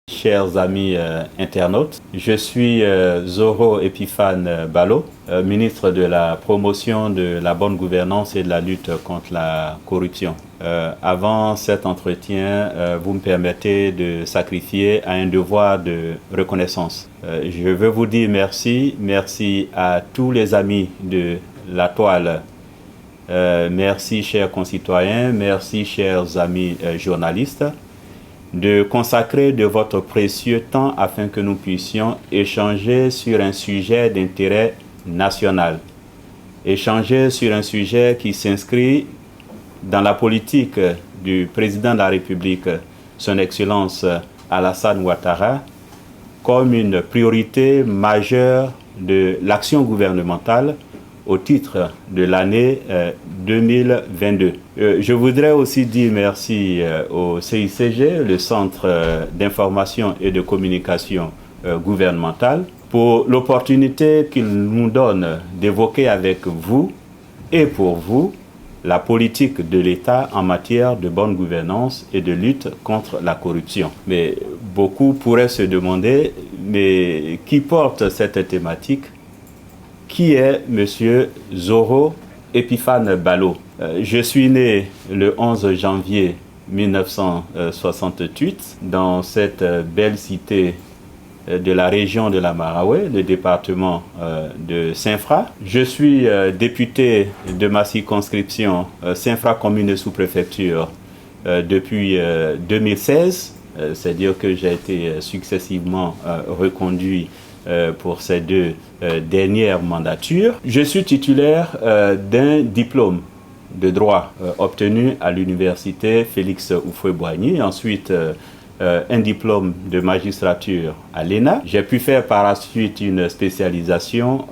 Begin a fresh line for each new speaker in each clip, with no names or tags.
Chers amis internautes, je suis Zoro Epiphane Ballo, ministre de la promotion de la bonne gouvernance et de la lutte contre la corruption. Avant cet entretien, vous me permettez de sacrifier à un devoir de reconnaissance. Je veux vous dire merci à tous les amis de la toile. Merci chers concitoyens, merci chers amis journalistes, de consacrer de votre précieux temps afin que nous puissions échanger sur un sujet d'intérêt national. Échanger sur un sujet qui s'inscrit dans la politique du président de la République, son Excellence Alassane Ouattara, comme une priorité majeure de l'action gouvernementale au titre de l'année 2022. Je voudrais aussi dire merci au CICG, le Centre d'information et de communication gouvernementale, pour l'opportunité qu'il nous donne d'évoquer avec vous et pour vous la politique de l'État en matière de bonne gouvernance et de lutte contre la corruption. Mais beaucoup pourraient se demander, mais qui porte cette thématique? Qui est M. Zoro Epiphane Ballo? Je suis né le 11 janvier 1968 dans cette belle cité de la région de la Maraoué, le département de Saint-Fra. Je suis député de ma circonscription Saint-Fra commune et sous-préfecture depuis 2016. C'est-à-dire que j'ai été successivement reconduit pour ces deux dernières mandatures. Je suis titulaire d'un diplôme de droit obtenu à l'université Félix Houphouët-Boigny, ensuite un diplôme de magistrature à l'ENA. J'ai pu faire par la suite une spécialisation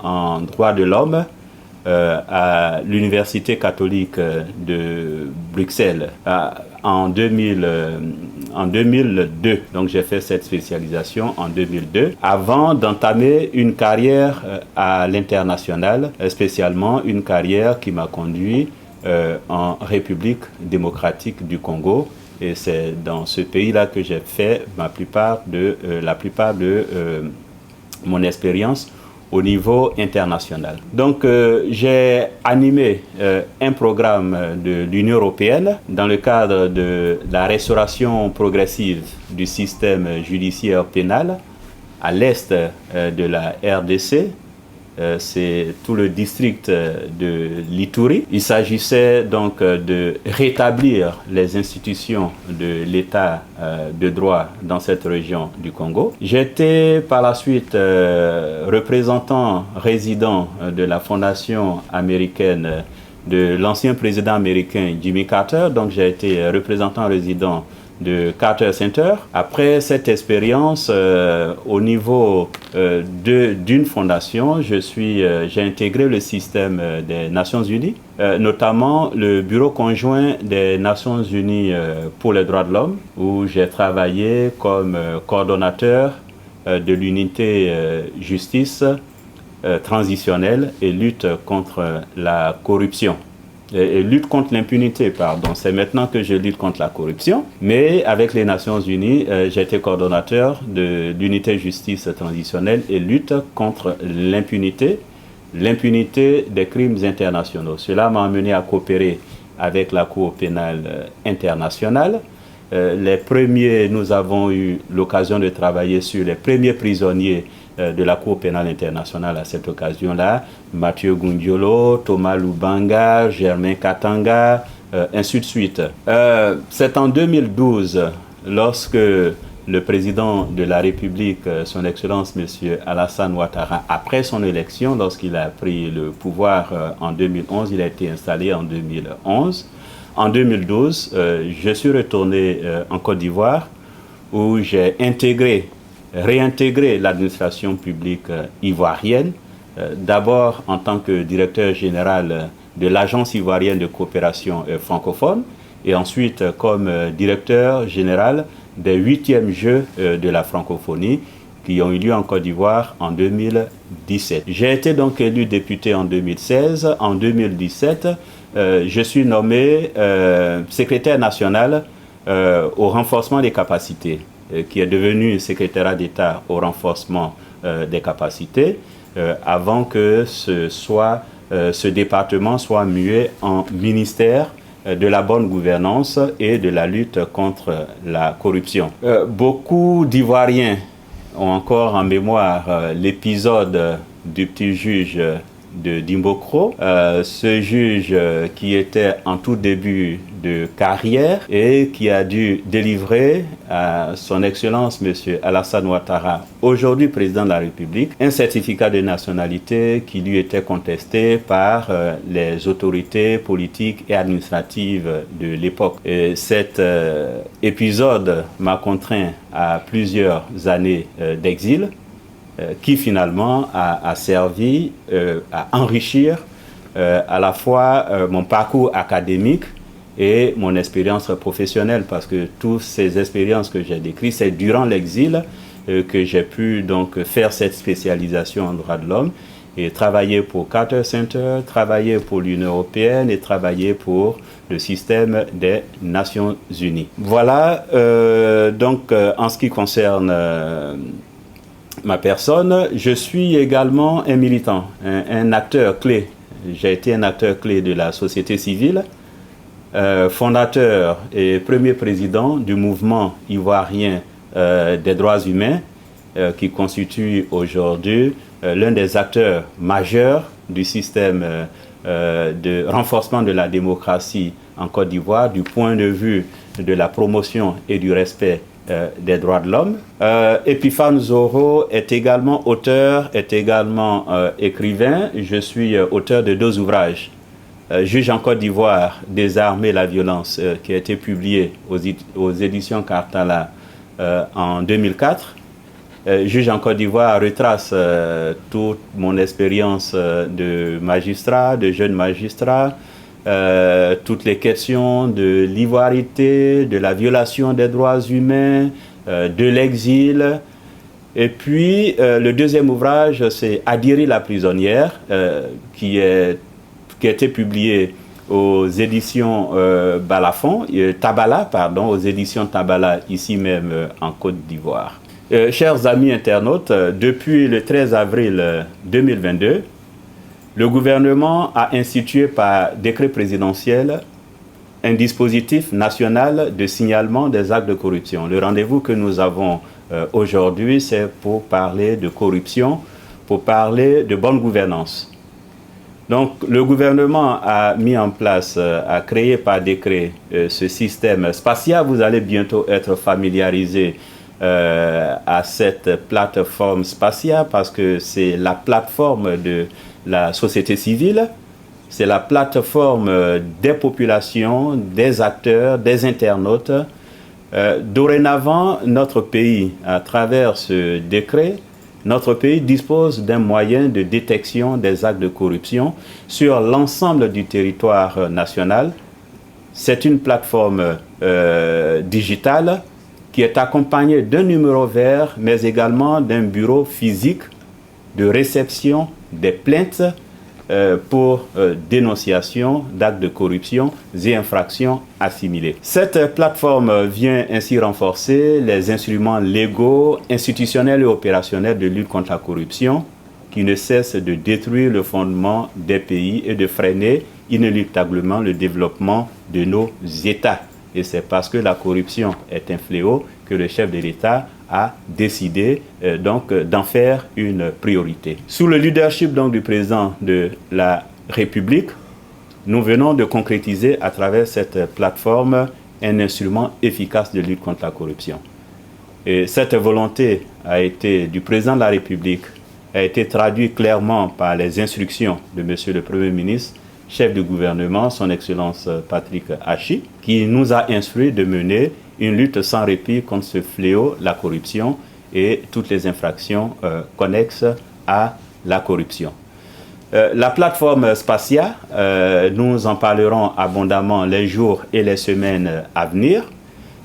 en droit de l'homme à l'Université catholique de Bruxelles en 2002. Donc j'ai fait cette spécialisation en 2002 avant d'entamer une carrière à l'international, spécialement une carrière qui m'a conduit en République démocratique du Congo. Et c'est dans ce pays-là que j'ai fait la plupart de mon expérience au niveau international. Donc j'ai animé un programme de l'Union européenne dans le cadre de la restauration progressive du système judiciaire pénal à l'est de la RDC. C'est tout le district de l'Ituri. Il s'agissait donc de rétablir les institutions de l'État de droit dans cette région du Congo. J'étais par la suite représentant résident de la fondation américaine de l'ancien président américain Jimmy Carter. Donc j'ai été représentant résident de Carter Center. Après cette expérience au niveau d'une fondation, j'ai intégré le système des Nations Unies, notamment le Bureau conjoint des Nations Unies pour les droits de l'homme, où j'ai travaillé comme coordonnateur de l'unité justice transitionnelle et lutte contre la corruption. Et lutte contre l'impunité, pardon. C'est maintenant que je lutte contre la corruption. Mais avec les Nations Unies, j'ai été coordonnateur de l'unité justice transitionnelle et lutte contre l'impunité des crimes internationaux. Cela m'a amené à coopérer avec la Cour pénale internationale. Nous avons eu l'occasion de travailler sur les premiers prisonniers de la Cour pénale internationale à cette occasion-là, Mathieu Gundiolo, Thomas Lubanga, Germain Katanga, ainsi de suite. C'est en 2012, lorsque le président de la République, son Excellence M. Alassane Ouattara, après son élection, lorsqu'il a pris le pouvoir en 2011, il a été installé en 2011. En 2012, je suis retourné en Côte d'Ivoire où j'ai réintégrer l'administration publique ivoirienne, d'abord en tant que directeur général de l'Agence ivoirienne de coopération francophone et ensuite comme directeur général des 8e Jeux de la francophonie qui ont eu lieu en Côte d'Ivoire en 2017. J'ai été donc élu député en 2016. En 2017, je suis nommé secrétaire national au renforcement des capacités qui est devenu secrétariat d'État au renforcement des capacités, avant que ce département soit mué en ministère de la bonne gouvernance et de la lutte contre la corruption. Beaucoup d'Ivoiriens ont encore en mémoire l'épisode du petit juge de Dimbokro, ce juge qui était en tout début de carrière et qui a dû délivrer à son Excellence M. Alassane Ouattara, aujourd'hui président de la République, un certificat de nationalité qui lui était contesté par les autorités politiques et administratives de l'époque. Et cet épisode m'a contraint à plusieurs années d'exil, qui finalement a servi à enrichir à la fois mon parcours académique et mon expérience professionnelle, parce que toutes ces expériences que j'ai décrites, c'est durant l'exil que j'ai pu donc faire cette spécialisation en droits de l'homme et travailler pour Carter Center, travailler pour l'Union européenne et travailler pour le système des Nations Unies. Voilà, donc en ce qui concerne ma personne, je suis également un militant, un acteur clé. J'ai été un acteur clé de la société civile, fondateur et premier président du mouvement ivoirien des droits humains, qui constitue aujourd'hui l'un des acteurs majeurs du système de renforcement de la démocratie en Côte d'Ivoire, du point de vue de la promotion et du respect des droits de l'homme. Epiphane Zoro est également auteur, est également écrivain. Je suis auteur de 2 ouvrages. Juge en Côte d'Ivoire, Désarmer la violence, qui a été publié aux éditions Cartala en 2004. Juge en Côte d'Ivoire retrace toute mon expérience de magistrat, de jeune magistrat, toutes les questions de l'ivoirité, de la violation des droits humains, de l'exil. Et puis, le deuxième ouvrage, c'est Adiri la prisonnière, qui a été publié aux éditions Tabala, aux éditions Tabala, ici même en Côte d'Ivoire. Chers amis internautes, depuis le 13 avril 2022, le gouvernement a institué par décret présidentiel un dispositif national de signalement des actes de corruption. Le rendez-vous que nous avons aujourd'hui, c'est pour parler de corruption, pour parler de bonne gouvernance. Donc, le gouvernement a mis en place, a créé par décret ce système Spatia. Vous allez bientôt être familiarisé à cette plateforme Spatia parce que c'est la plateforme de la société civile, c'est la plateforme des populations, des acteurs, des internautes. Dorénavant, notre pays, à travers ce décret, notre pays dispose d'un moyen de détection des actes de corruption sur l'ensemble du territoire national. C'est une plateforme digitale qui est accompagnée d'un numéro vert, mais également d'un bureau physique de réception des plaintes pour dénonciation d'actes de corruption et infractions assimilées. Cette plateforme vient ainsi renforcer les instruments légaux, institutionnels et opérationnels de lutte contre la corruption qui ne cessent de détruire le fondement des pays et de freiner inéluctablement le développement de nos États. Et c'est parce que la corruption est un fléau que le chef de l'État a décidé d'en faire une priorité. Sous le leadership donc, du président de la République, nous venons de concrétiser à travers cette plateforme un instrument efficace de lutte contre la corruption. Et cette volonté du président de la République a été traduite clairement par les instructions de M. le Premier ministre, chef du gouvernement, son Excellence Patrick Hachi, qui nous a instruit de mener une lutte sans répit contre ce fléau, la corruption et toutes les infractions connexes à la corruption. La plateforme Spatia, nous en parlerons abondamment les jours et les semaines à venir.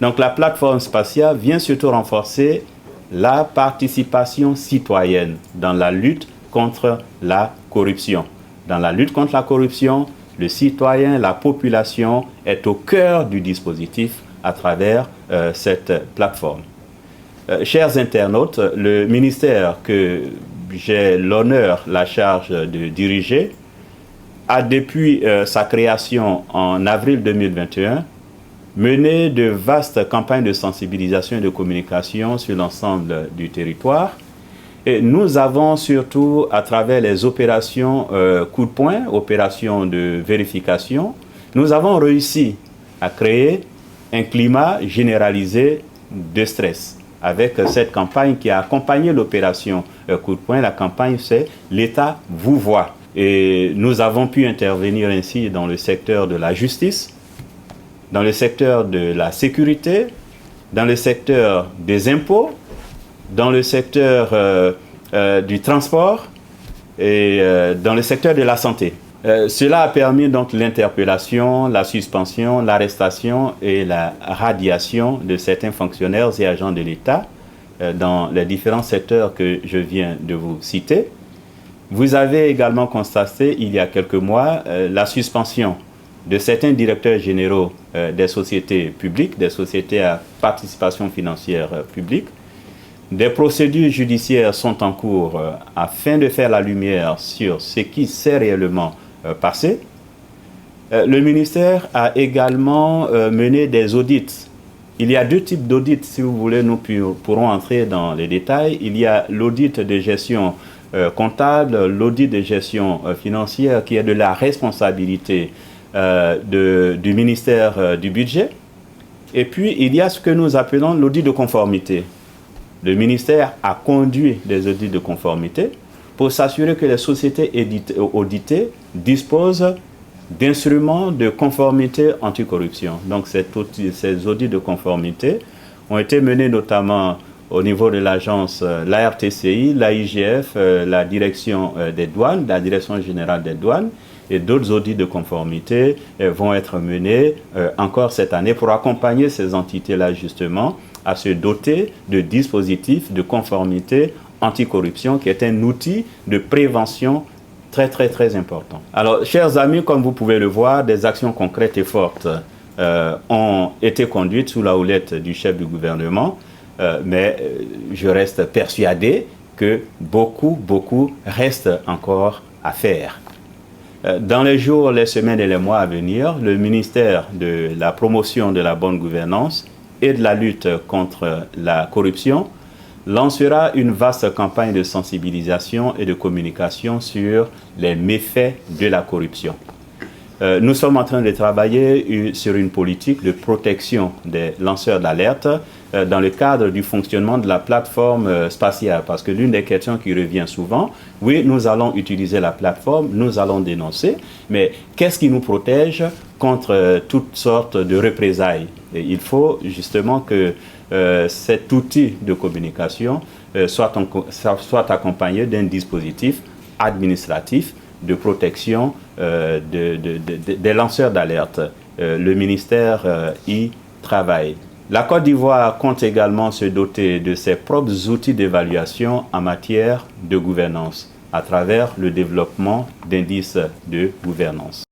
Donc la plateforme Spatia vient surtout renforcer la participation citoyenne dans la lutte contre la corruption. Dans la lutte contre la corruption, le citoyen, la population est au cœur du dispositif à travers cette plateforme. Chers internautes, le ministère que j'ai l'honneur, la charge de diriger, a depuis sa création en avril 2021 mené de vastes campagnes de sensibilisation et de communication sur l'ensemble du territoire. Et nous avons surtout, à travers les opérations coup de poing, opérations de vérification, nous avons réussi à créer un climat généralisé de stress. Avec cette campagne qui a accompagné l'opération coup de poing, la campagne c'est « L'État vous voit ». Et nous avons pu intervenir ainsi dans le secteur de la justice, dans le secteur de la sécurité, dans le secteur des impôts, dans le secteur du transport et dans le secteur de la santé. Cela a permis donc l'interpellation, la suspension, l'arrestation et la radiation de certains fonctionnaires et agents de l'État dans les différents secteurs que je viens de vous citer. Vous avez également constaté il y a quelques mois la suspension de certains directeurs généraux des sociétés publiques, des sociétés à participation financière publique. Des procédures judiciaires sont en cours afin de faire la lumière sur ce qui s'est réellement passé. Le ministère a également mené des audits. Il y a deux types d'audits, si vous voulez, nous pourrons entrer dans les détails. Il y a l'audit de gestion comptable, l'audit de gestion financière qui est de la responsabilité du ministère du budget. Et puis, il y a ce que nous appelons l'audit de conformité. Le ministère a conduit des audits de conformité pour s'assurer que les sociétés auditées disposent d'instruments de conformité anticorruption. Donc, ces audits de conformité ont été menés notamment au niveau de l'agence, la RTCI, la IGF, la direction des douanes, la direction générale des douanes, et d'autres audits de conformité vont être menés encore cette année pour accompagner ces entités-là justement à se doter de dispositifs de conformité anticorruption qui est un outil de prévention très important. Alors, chers amis, comme vous pouvez le voir, des actions concrètes et fortes ont été conduites sous la houlette du chef du gouvernement, mais je reste persuadé que beaucoup reste encore à faire. Dans les jours, les semaines et les mois à venir, le ministère de la promotion de la bonne gouvernance et de la lutte contre la corruption lancera une vaste campagne de sensibilisation et de communication sur les méfaits de la corruption. Nous sommes en train de travailler sur une politique de protection des lanceurs d'alerte dans le cadre du fonctionnement de la plateforme spatiale. Parce que l'une des questions qui revient souvent, oui, nous allons utiliser la plateforme, nous allons dénoncer, mais qu'est-ce qui nous protège contre toutes sortes de représailles? Et il faut justement que cet outil de communication soit accompagné d'un dispositif administratif de protection des lanceurs d'alerte. Le ministère y travaille. La Côte d'Ivoire compte également se doter de ses propres outils d'évaluation en matière de gouvernance à travers le développement d'indices de gouvernance.